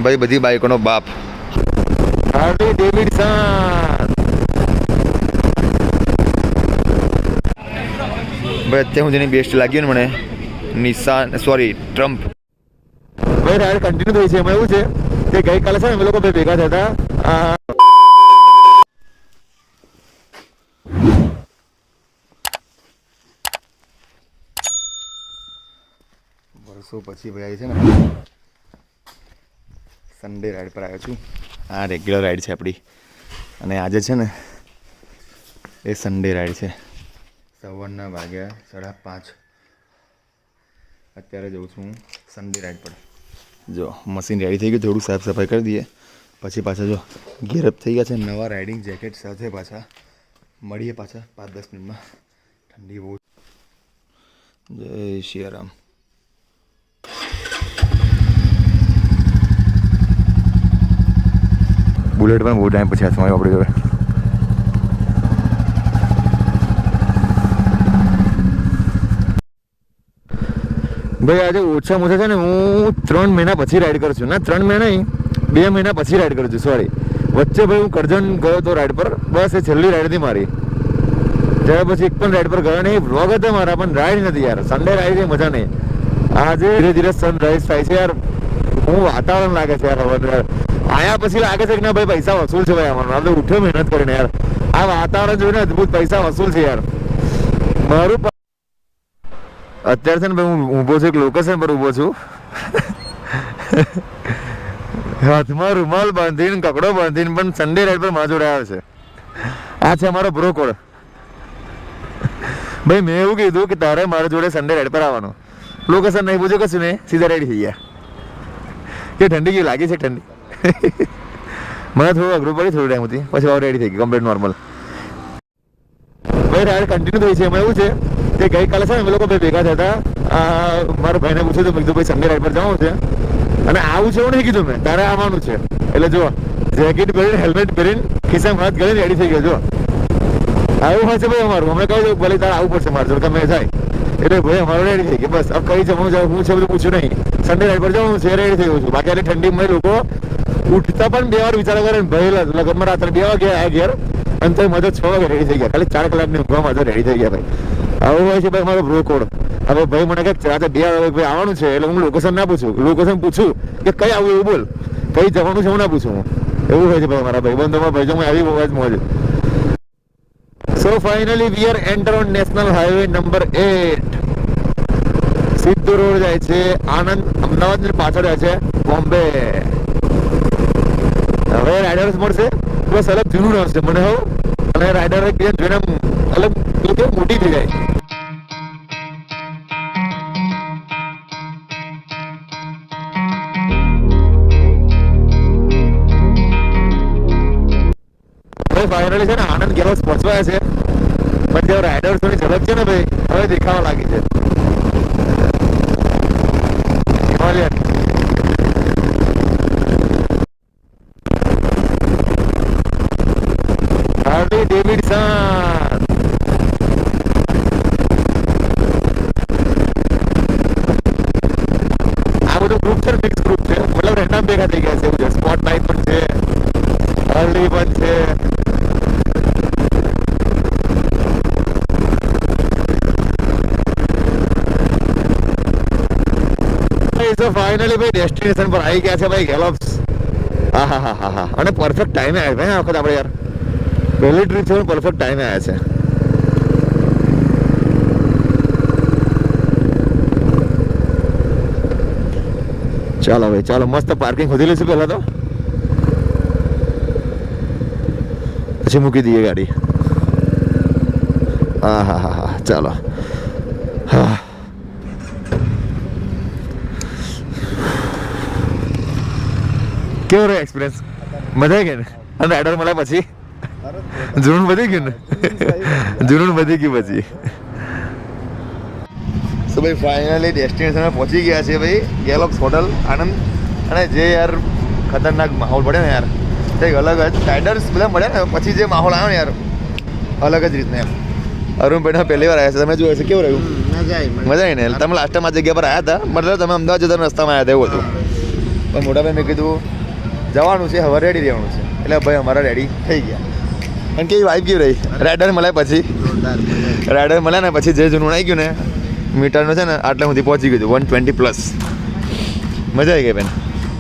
ભાઈ બધી બાઈકોનો બાપ હાર્લી ડેવિડસન. ભાઈ અત્યાર સુધીની બેસ્ટ લાગ્યું ને મને નિસાન સોરી ટ્રમ્પ. ભાઈ રાઈડ કન્ટિન્યુ થઈ છે. એમાં એવું છે કે ગઈકાલે છે ને અમે લોકો ભેગા થયા હતા. વર્ષો પછી ભાઈ છે ને સન્ડે રાઈડ પર આવ્યો છું. આ રેગ્યુલર રાઈડ છે આપણી અને આજે છે ને એ સન્ડે રાઈડ છે. સવારના વાગ્યા 5:30. અત્યારે જઉં છું હું સન્ડે રાઈડ પર. જો મશીન રેડી થઈ ગયું, થોડું સાફ સફાઈ કરી દઈએ પછી પાછા જો ગેરઅપ થઈ ગયા છે. નવા રાઇડિંગ જેકેટ સાથે પાછા મળીએ પાછા 5-10 મિનિટમાં. ઠંડી બહુ. જય સિયારામ. બુલેટ પણ બહુ ટાઈમ પછી હાથમાં આવ્યો આપણે જોડે. ભાઈ આજે ઓછામાં ઓછા છે ને હું 3 મહિના પછી રાઈડ કરું છું. ના 3 મહિના નહીં, 2 મહિના પછી રાઈડ કરું છું. સોરી, વચ્ચે ભાઈ હું કરજણ ગયો હતો રાઈડ પર. બસ એ છેલ્લી રાઈડ હતી મારી. ત્યાર પછી એક પણ રાઈડ પર ગયો નહીં. વ્લોગ હતા મારા પણ રાઈડ નથી યાર. સન્ડે રાઈડ મજા નહીં. આજે ધીરે ધીરે સનરાઈઝ થાય છે યાર. હું વાતાવરણ લાગે છે યાર. હવે આયા પછી લાગે છે કે ના ભાઈ પૈસા વસૂલ છે ભાઈ અમારું. આપણે ઉઠ્યો મહેનત કરીને યાર. આ વાતાવરણ જોઈને અદભુત પૈસા વસૂલ છે યાર મારું. અત્યારે છે ને ભાઈ હું ઊભો છું એક લોકેશન પર ઊભો છું. હાથમાં રૂમાલ બાંધીને કકડો બાંધીને પણ સન્ડે રાઈડ પર મારા જોડે આવે છે. આ છે અમારો બ્રો કોડ. ભાઈ મેં એવું કીધું કે તારે મારા જોડે સન્ડે રાઈડ પર આવવાનું. લોકેશન નહીં પૂછ્યું કશું નહીં, સીધા રેડી થઈ ગયા. કે ઠંડી કેવી લાગી છે? ઠંડી મને થોડું અઘરું પડી થોડું ટાઈમ હતી, પછી હવે રેડી થઈ ગઈ કમ્પ્લીટ નોર્મલ. ભાઈ રાઈડ કન્ટિન્યુ થઈ છે. એમાં એવું છે કે ગઈકાલે છે ને અમે લોકો ભેગા થયા હતા. મારા ભાઈને પૂછ્યું હતું, મેં કીધું ભાઈ સન્ડે રાઈડ પર જવાનું છે અને આવું છે એવું નહીં કીધું મેં, તારે આવવાનું છે. એટલે જો જેકેટ પહેરીને હેલ્મેટ પહેરીને ખિસ્સામાં હાથ ગળીને રેડી થઈ ગયો. જો આવું હોય છે ભાઈ અમારું. અમે કહી દઉં ભલે તારે આવવું પડશે મારા જોડે ગમે થાય. એટલે ભાઈ અમારું રેડી થઈ ગયું. બસ હવે કઈ જવાનું જાવ હું છે બધું પૂછ્યું નહીં. સન્ડે રાઈડ પર જવાનું છે, રેડી થઈ ગયું છું. બાકી આજે ઠંડીમાં લોકો ઉઠતા પણ 2 વાર વિચાર કરે ને ભાઈ લગભગ રાત્રે 2 વાગે આવ્યા ઘેર અને તો મજા 6 વાગે રેડી થઈ ગયા. ખાલી 4 કલાકની ઊંઘવામાં મજા રેડી થઈ ગયા ભાઈ. આવું હોય છે ભાઈ મારો બ્રો કોડ. હવે ભાઈ મને કહે રાતે 2 વાગે ભાઈ આવવાનું છે એટલે હું લોકેશન ના પૂછું. લોકેશન પૂછું કે કઈ આવું એવું બોલ, કઈ જવાનું છે હું ના પૂછું. એવું હોય છે ભાઈ મારા ભાઈબંધોમાં. ભાઈ જો હું આવી બહુ જ મોજ. So finally we are enter on national highway number 8. સીધો રોડ જાય છે આનંદ અમદાવાદ ની પાછળ જાય છે બોમ્બે. હવે રાઇડર્સ મળશે બસ અલગ જૂનું નામ છે મને. હવે અને રાઇડર એકબીજા જોઈને અલગ મોટી થઈ જાય. ફાઇનલી છે ને આનંદ ગેલોસ પહોંચવાયા છે. પણ જે રાઇડર્સ ની ઝલક છે ને ભાઈ હવે દેખાવા લાગી છે. Himalayan Harley Davidson. આ બધું ગ્રુપ છે, મિક્સ ગ્રુપ છે. મતલબ રેન્ડમ ભેગા થઈ ગયા છે એવું છે. સ્પોટ બાઇક પણ છે, હાર્લી પણ છે. ફાઇનલી ભાઈ ડેસ્ટિનેશન પર આવી ગયા છે ભાઈ ગેલોપ્સ. હા હા હા હા હા. અને પરફેક્ટ ટાઈમે આવ્યા ભાઈ આ વખત આપણે યાર. પહેલી ટ્રીપ છે પરફેક્ટ ટાઈમે આવ્યા છે. ચાલો ભાઈ ચાલો, મસ્ત પાર્કિંગ ખોદી લઈશું પહેલા તો, પછી મૂકી દઈએ ગાડી. હા હા હા હા ચાલો. હા કેવો રહ્યો એક્સપિરિયન્સ? મજા આવી ગઈ ને? અને રાઇડર મળ્યા પછી જૂનું વધી ગયું ને? જૂનું વધી ગયું પછી. સો ભાઈ ફાઇનલી ડેસ્ટિનેશન પહોંચી ગયા છે ભાઈ ગેલોપ્સ હોટલ આનંદ. અને જે યાર ખતરનાક માહોલ પડે ને યાર, કંઈક અલગ જ. રાઇડર્સ બધા મળ્યા ને પછી જે માહોલ આવ્યો ને યાર અલગ જ રીતના એમ. અરુણભાઈ પહેલી વાર આવ્યા છે, તમે જોયું છે કેવું રહ્યું? મજા આવી ને? તમે લાસ્ટ ટાઈમ આ જગ્યા પર આવ્યા હતા, મતલબ તમે અમદાવાદ જતા રસ્તામાં આવ્યા હતા એવું હતું. પણ મોટા ભાઈ મેં કીધું જવાનું છે, હવે રેડી રહેવાનું છે. એટલે ભાઈ અમારા રેડી થઈ ગયા. અને કેવી વાઇબ કેવી રહી રાઇડર મળ્યા પછી? રાઇડર મળ્યા ને પછી જે જૂનું આવી ગયું ને મીટરનું છે ને આટલે સુધી પહોંચી ગયું 120+. મજા આવી ગઈ બેન.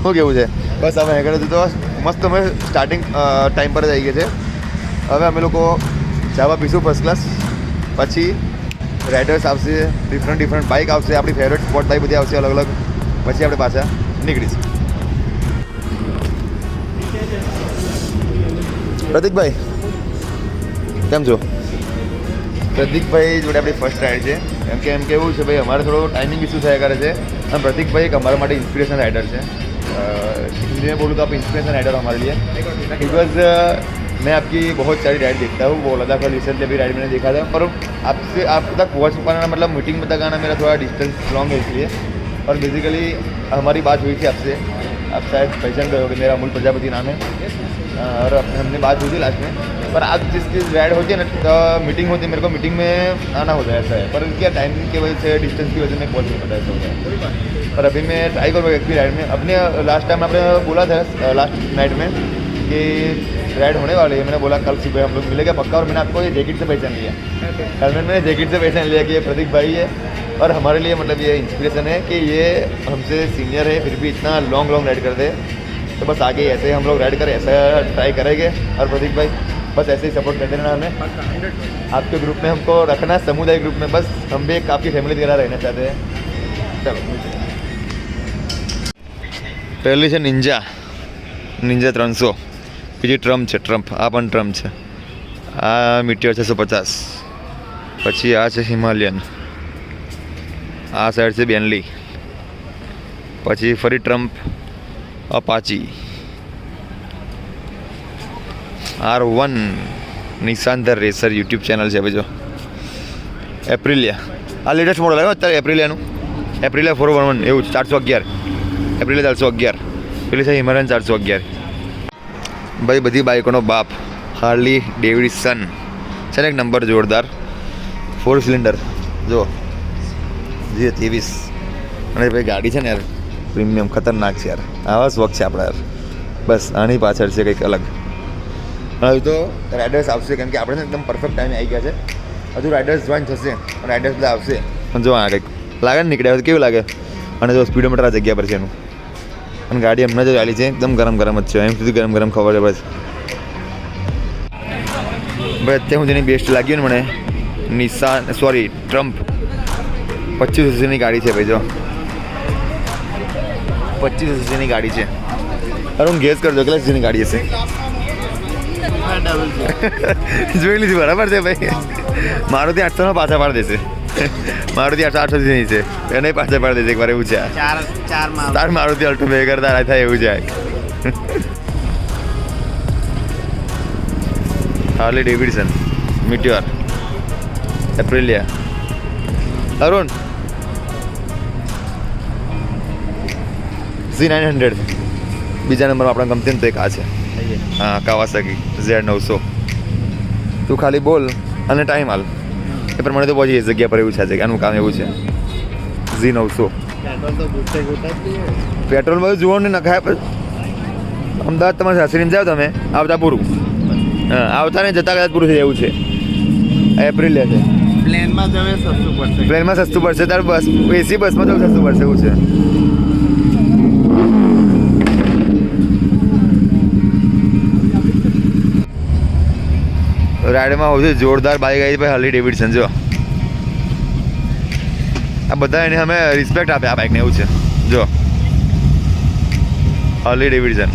શું કેવું છે? બસ અમે આગળ તો મસ્ત અમે સ્ટાર્ટિંગ ટાઈમ પર જ આવી ગયા છે. હવે અમે લોકો ચાવા પીશું ફર્સ્ટ ક્લાસ. પછી રાઇડર્સ આવશે, ડિફરન્ટ બાઇક આવશે, આપણી ફેવરેટ સ્પોર્ટ બાઇક બધી આવશે અલગ અલગ. પછી આપણે પાછા નીકળીશું. પ્રતિકભાઈ કેમ છો? પ્રતિકભાઈ જોડે આપણી ફર્સ્ટ રાઇડ છે. એમ કે એવું છે ભાઈ અમારે થોડો ટાઈમિંગ ઇસ્યુ થયા કરે છે. અને પ્રતિકભાઈ એક અમારા માટે इंस्पिरेशन राइडर है. हिंदी में बोलूँ तो आप इंस्पिरेशन राइडर हो हमारे लिए, बिकॉज मैं आपकी बहुत सारी राइड देखता हूँ. वो लद्दाख वाली रिसेंटली अभी राइड मैंने देखा था, पर आपसे आप तक पहुँच पाना मतलब मीटिंग में तक आना मेरा थोड़ा डिस्टेंस लॉन्ग है इसलिए. और बेसिकली हमारी बात हुई थी आपसे, आप शायद पहचान गए होगे, मेरा अमूल प्रजापति नाम है. और हमने बात हुई थी लास्ट में. पर आज जिसकी राइड होती है ना तो मीटिंग होती है, मेरे को मीटिंग में आना होता है ऐसा है. पर क्या टाइमिंग की वजह से डिस्टेंस की वजह से मैं पहुँच नहीं पाता ऐसा होता है. पर अभी मैं ट्राई करूँगा एक भी राइड में. अपने लास्ट टाइम आपने बोला था लास्ट नाइट में कि राइड होने वाली है. मैंने बोला कल सुबह हम लोग मिलेंगे पक्का. और मैंने आपको ये जैकेट से पहचान लिया. कल मैंने जैकेट से पहचान लिया कि ये प्रतीक भाई है. और हमारे लिए मतलब ये इंस्पिरेशन है कि ये हमसे सीनियर है फिर भी इतना लॉन्ग राइड करते हैं. तो बस आगे ऐसे हम लोग राइड करें ऐसा ट्राई करेंगे. और प्रतीक भाई बस ऐसे ही सपोर्ट करते रहना हमें. आपके ग्रुप में हमको रखना, समुदाय ग्रुप में. बस हम भी एक आपकी फैमिली की तरह रहना चाहते हैं. चलो પહેલી છે નિંજા 300, બીજી ટ્રમ્પ છે. આ પણ ટ્રમ્પ છે. આ મીટિયોર 650. પછી આ છે હિમાલયન. આ સાઈડ છે બેનલી. પછી ફરી ટ્રમ્પ, અપાચી, R1, નિશાંતર રેસર યુટ્યુબ ચેનલ છે. જો એપ્રિલિયા, આ લેટેસ્ટ મોડલ આવ્યો અત્યારે એપ્રિલિયાનું. એપ્રિલિયા 411 એવું 411. એપ્રિલિયા 411. પેલી છે હિમાલયન 411. ભાઈ બધી બાઇકોનો બાપ હાર્લી ડેવિડસન છે ને એક નંબર જોરદાર 4 સિલિન્ડર. જો G23. અને ભાઈ ગાડી છે ને યાર પ્રીમિયમ ખતરનાક છે યાર. આવા શોખ છે આપણા યાર. બસ આની પાછળ છે કંઈક અલગ. હવે તો રાઇડર્સ આવશે કેમ કે આપણે એકદમ પરફેક્ટ ટાઈમે આવી ગયા છે. હજુ રાઇડર્સ જોઈન થશે, રાઇડર્સ બધા આવશે. પણ જો આ કંઈક લાગે ને નીકળ્યા કેવું લાગે. અને જો સ્પીડોમીટર આ જગ્યા પર છે એનું. અને ગાડી હમણાં જ ચાલી છે એકદમ ગરમ જ છે. એમ સુધી ગરમ ખબર છે બસ. ભાઈ અત્યારે હું જેની બેસ્ટ લાગ્યું ને મને ટ્રમ્પ 25 સીસીની ગાડી છે ભાઈ. જો 25 સીસીની ગાડી છે. અરે હું ગેસ કરજો કેટલા સીસીની ગાડી હશે. જોઈ લીધી બરાબર છે ભાઈ. મારુતિ 800 પાછા પાડી દેશે. મારુતિ 800 સીસીની છે એને પાછા પાડી દેશે એકવાર. એવું છે તાર મારુતિ અલ્ટો બે કરતા થાય એવું છે. હાર્લી ડેવિડસન, મીટિયોર, એપ્રિલિયા, અરુણ Z900. બીજા નંબરમાં આપણા ગમતી ને તો એક આ છે. હા કાવાસાકી Z900. તું ખાલી બોલ અને ટાઈમ હાલ એ પ્રમાણે તો પહોંચી જગ્યા પર. એવું છે આનું કામ એવું છે. Z900 પેટ્રોલ બધું જોવો ને નખાય. અમદાવાદ તમારે સાસરીને જાઓ તમે આવતા પૂરું. હા આવતા ને જતા કદાચ પૂરું થઈ જાય એવું છે. એપ્રિલિયા છે. પ્લેનમાં સસ્તું પડશે તારે. બસ એસી બસમાં તો સસ્તું પડશે એવું છે. રાઇડમાં સૌથી જોરદાર બાઇક આવી ભાઈ હાર્લી ડેવિડસન. જો આ બધા એને અમે રિસ્પેક્ટ આપે આ બાઇકને એવું છે. જો હાર્લી ડેવિડસન.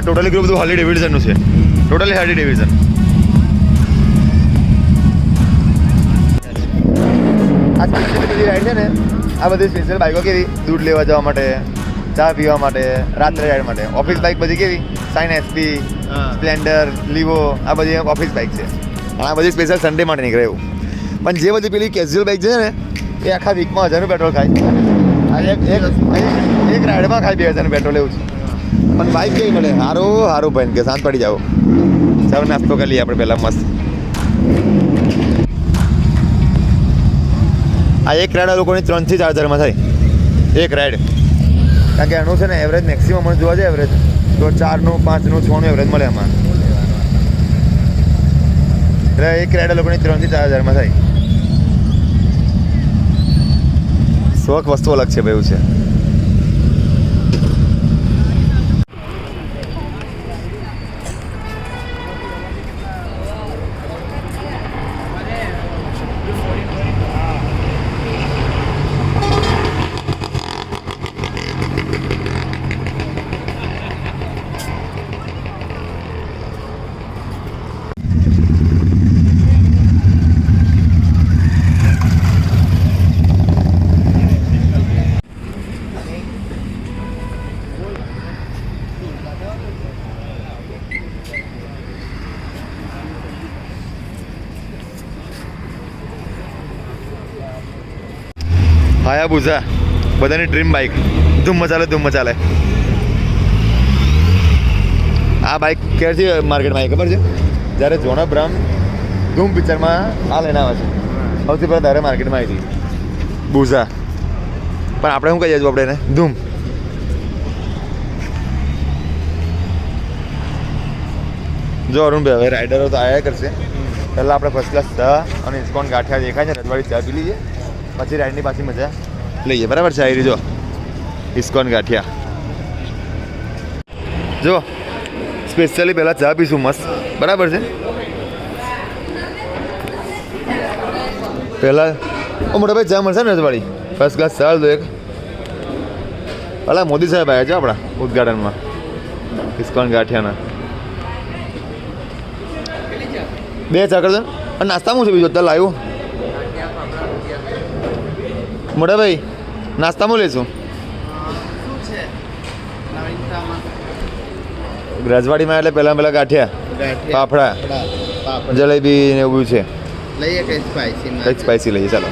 ટોટલી ગ્રુપ બધું હાર્લી ડેવિડસનનું છે. Totally Harley Davidson. આ સ્પેશિયલ બધી રાઈડ છે ને આ બધી સ્પેશિયલ બાઇકો કેવી દૂધ લેવા જવા માટે, ચા પીવા માટે, રાત્રે રાઈડ માટે. ઓફિસ બાઇક બધી કેવી સાઇન SP, સ્પ્લેન્ડર, લીવો આ બધી ઓફિસ બાઇક છે. આ બધી સ્પેશિયલ સન્ડે માટે નીકળે એવું. પણ જે બધી પેલી કેઝ્યુઅલ બાઇક છે ને એ આખા વીકમાં 1000નું પેટ્રોલ ખાય. આ એક રાઈડમાં ખાય 2000નું પેટ્રોલ એવું છે. પણ બાઇક કઈ મળે સારું ભાઈ કે શાંત પડી જાઓ. ચાલો નાસ્તો કરી લઈએ આપણે પહેલાં મસ્ત. આ એક રાઈડ લોકોની 3 થી 4000માં થાય એક રાઈડ. કારણ કે એનું છે ને એવરેજ મેક્સિમમ મને જોવા જાય એવરેજ તો 4નું 5નું 6નું એવરેજ મળે એમાં. એટલે એક રાઈડ લોકોની 3 થી 4000માં થાય. શોખ વસ્તુ અલગ છે ભાઈ એવું છે. હાયાબુઝા બધાની ડ્રીમ બાઇક. ધૂમ મચાલે. આ બાઇક ક્યારથી માર્કેટમાં આવી ખબર છે? જ્યારે જોન અબ્રાહમ ધૂમ પિક્ચરમાં આ લઈને આવે છે. સૌથી પહેલાં ત્યારે માર્કેટમાં આવી હતી બુઝા. પણ આપણે શું કહીએ છીએ આપણે એને ધૂમ. જો અરુણભાઈ હવે રાઇડરો તો આવ્યા કરશે. પહેલાં આપણે ફર્સ્ટ ક્લાસ ચા અને ઇસ્કોન ગાંઠિયા દેખાય છે રજવાડી ચા પી લઈએ પછી રાઈડની પાછી મજા લઈએ. બરાબર છે? આવી જો ઇસ્કોન ગાંઠિયા જો સ્પેશિયલી પહેલાં ચા પીશું મસ્ત. બરાબર છે? પહેલાં મોટા ભાઈ ચા મળશે ને રજવાડી ફર્સ્ટ ક્લાસ ચા દો એક. પહેલાં મોદી સાહેબ આવ્યા છે આપણા ઉદઘાટનમાં ઇસ્કોન ગાંઠિયાના. 2 ચા કરજો. અને નાસ્તામાં છે બીજું અત્યારે લાવ્યું મોટા ભાઈ નાસ્તામાં લેશું રજવાડીમાં એટલે પહેલાં ગાંઠિયા ફાફડા જલેબી ને એવું છે. કંઈક સ્પાઈસી લઈએ. ચાલો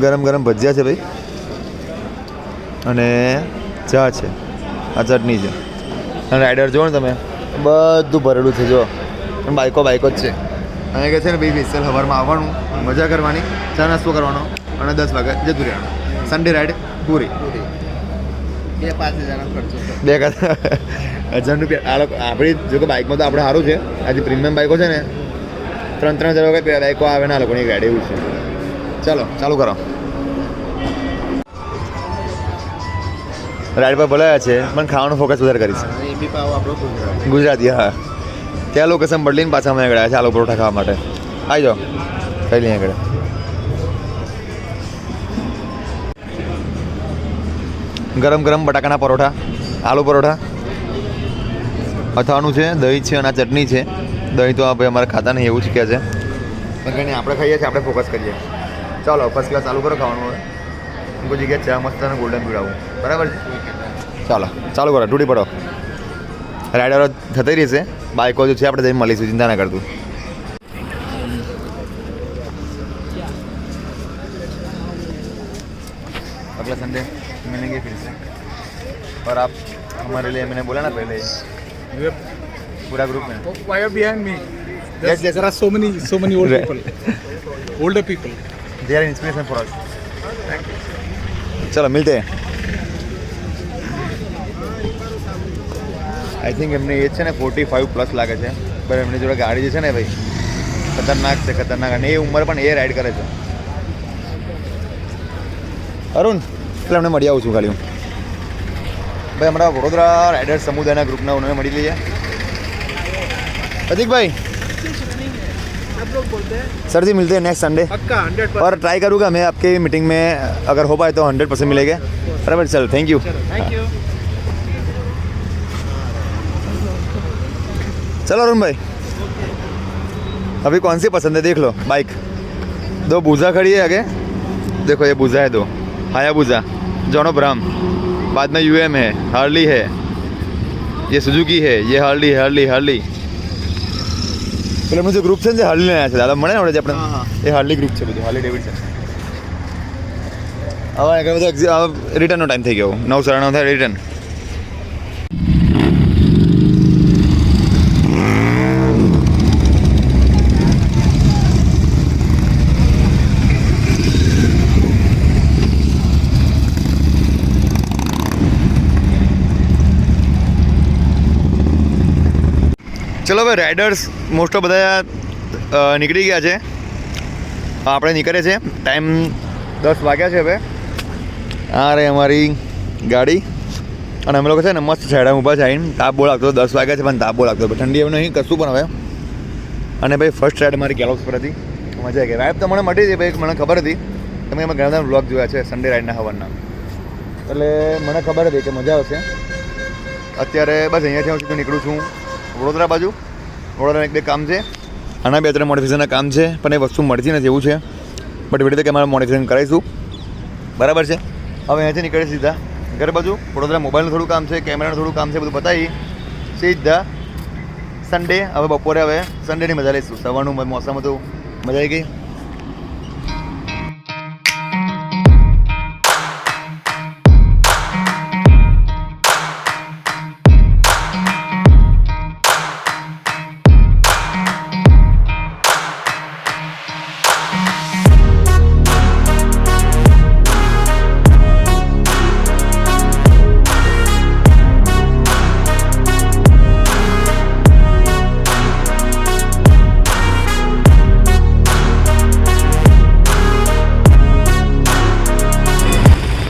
ગરમ ભજીયા છે ભાઈ અને ચા છે. આ ચટણી છે અને રાઈડર જુઓ ને તમે બધું ભરેલું છે. જો બાઈકો જ છે. અને કહે છે ને ભાઈ સ્પેશિયલ સવારમાં આવવાનું મજા કરવાની ચા નાસ્તો કરવાનો અને 10 વાગે જતું રહેવાનું. સન્ડે રાઈડ પૂરી. 2-5 રૂપિયા. આ લોકો આપણી જો કે બાઇકમાં તો આપણે સારું છે. આજે પ્રીમિયમ બાઇકો છે ને 3-3 હજાર રૂપિયા બાઇકો આવે ને આ લોકોની ગાડી એવું છે. ચાલો ચાલુ કરો. રાઈડ પર બોલાયા છે પણ ખાવાનું ફોકસ વધારે કરીશ. ગુજરાતી હા. ત્યાં લોકેશન બદલીને પાછા અમે ગયા છે આલુ પરોઠા ખાવા માટે. આવી જાઓ ખાઈ લઈએ આગળ. ગરમ બટાકાના પરોઠા આલુ પરોઠા અથાણું છે દહીં છે અને આ ચટણી છે. દહીં તો ભાઈ અમારે ખાતા નહીં એવું જ કહે છે. કંઈ આપણે ખાઈએ છીએ આપણે ફોકસ કરીએ. ચાલો ફર્સ્ટ ક્લાસ ચાલુ કરો ખાવાનું. હવે કોઈ જગ્યાએ ચા મસ્ત અને ગોલ્ડન પીવડાવું. બરાબર છે? ચાલો કરો તૂટી પડો. રાઈડરો થતી રહેશે. બાઇકો જો છે આપણે જઈને મળીશું. ચિંતા ના કરતું. अगला संडे मिलेंगे फिर से और आप हमारे लिए मैंने बोला ना पहले पूरा ग्रुप में Why are behind me? Yes, yes. There are so many old people. Older people. they are inspiration for us. चलो मिलते हैं. आई थिंक એમને એજ છે ને 45+ લાગે છે. પણ એમની જોડે ગાડી જે છે ને ભાઈ ખતરનાક અને એ ઉંમર પણ એ રાઈડ કરે છે. અરુણ એટલે અમને મળી આવું છું ખાલી હું ભાઈ. હમણાં વડોદરા રાઇડર સમુદાયના ગ્રુપના ઉन्होंने મળી લઈએ. प्रतीक भाई सर जी मिलते हैं नेक्स्ट संडे पक्का 100%. और ट्राई करूँगा मैं आपके मीटिंग में अगर हो पाए तो 100% मिलेंगे. बराबर चल थैंक यू. Thank you. चलो अरुण भाई अभी कौन सी पसंद है देख लो बाइक. 2 बूजा खड़ी है आगे. देखो ये बूजा है 2 हायाबुज़ा जॉन अब्राहम. बाद में UM है हार्ली है ये सुजुकी है ये हार्ली પેલા એમનું જે ગ્રુપ છે ને જે હાર્લી આવ્યા છે દાદા મળે ને આપણે જે આપણે એ હાર્લી ગ્રુપ છે બધું હાર્લી ડેવિડસન. હવે રિટર્નનો ટાઈમ થઈ ગયો 9:30 થાય રિટર્ન. ચલો હવે રાઇડર્સ મોસ્ટ ઓફ બધા નીકળી ગયા છે. આપણે નીકળે છે ટાઈમ 10 વાગ્યા છે હવે. આ રે અમારી ગાડી અને અમે લોકો છે ને મસ્ત છેડામાં ઊભા છે આવીને. તાપ બહુ લાગતો 10 વાગ્યા છે પણ તાપ બહુ લાગતો ઠંડી હવે નહીં કશું પણ હવે. અને ભાઈ ફર્સ્ટ રાઈડ મારી કેલોક્સ પર હતી. મજા આવી ગઈ. રાઈડ તો મને મળી હતી ભાઈ, મને ખબર હતી. તમે એમાં ઘણા બધા વ્લોગ જોયા છે સન્ડે રાઈડના હવારના, એટલે મને ખબર હતી કે મજા આવશે. અત્યારે બસ અહીંયાથી હું સીધું નીકળું છું વડોદરા બાજુ. વડોદરાના 1-2 કામ છે, આના 2-3 મોડિફિકેશનના કામ છે પણ એ વસ્તુ મળતી નથી એવું છે. બટ એવી રીતે કે અમારે મોડિફિકેશન કરાવીશું, બરાબર છે. હવે અહીંયાથી નીકળે સીધા ઘર બાજુ. વડોદરા મોબાઈલનું થોડું કામ છે, કેમેરાનું થોડું કામ છે, બધું પતાવી સીધા સન્ડે. હવે બપોરે હવે સન્ડેની મજા લઈશું. સવારનું મોસમ હતું, મજા આવી ગઈ.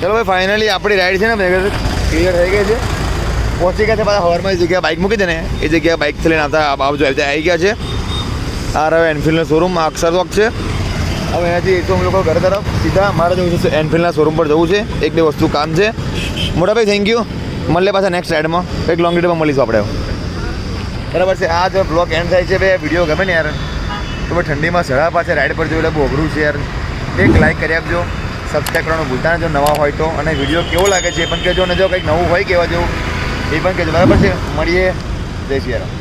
ચલો ભાઈ ફાઇનલી આપણી રાઈડ છે ને ક્લિયર થઈ ગઈ છે. પહોંચી ગયા છે પાછા હવારમાં જે જગ્યાએ બાઇક મૂકી દે ને એ જગ્યાએ બાઇક લઈને આવતા આવજો આવી ગયા છે. આ હવે એનફિલ્ડનો શોરૂમ અક્ષર ચોક છે. હવે અહીંયાથી તો અમે લોકો ઘર તરફ સીધા મારે જવું છે એનફિલ્ડના શોરૂમ પર જવું છે. 1-2 વસ્તુ કામ છે. મોટા ભાઈ થેન્ક યુ. મળીએ પાછા નેક્સ્ટ રાઈડમાં, એક લોંગ રાઈડમાં મળીશું આપણે, બરાબર છે. આ જો બ્લોગ એન્ડ થાય છે ભાઈ, વિડીયો ગમે ને યાર તો ભાઈ ઠંડીમાં સડા પાછા રાઈડ પર જોયું એટલે બહુ અઘરું છે યાર. એક લાઈક કરી આપજો, સબસ્ક્રાઈબ કરવાનું ભૂલતા નહીં જો નવા હોય તો. અને વિડીયો કેવો લાગે છે એ પણ કહેજો, અને જો કંઈક નવું હોય કહેવા જેવું એ પણ કહેજો, બરાબર છે. મળીએ. જય શ્રી રામ.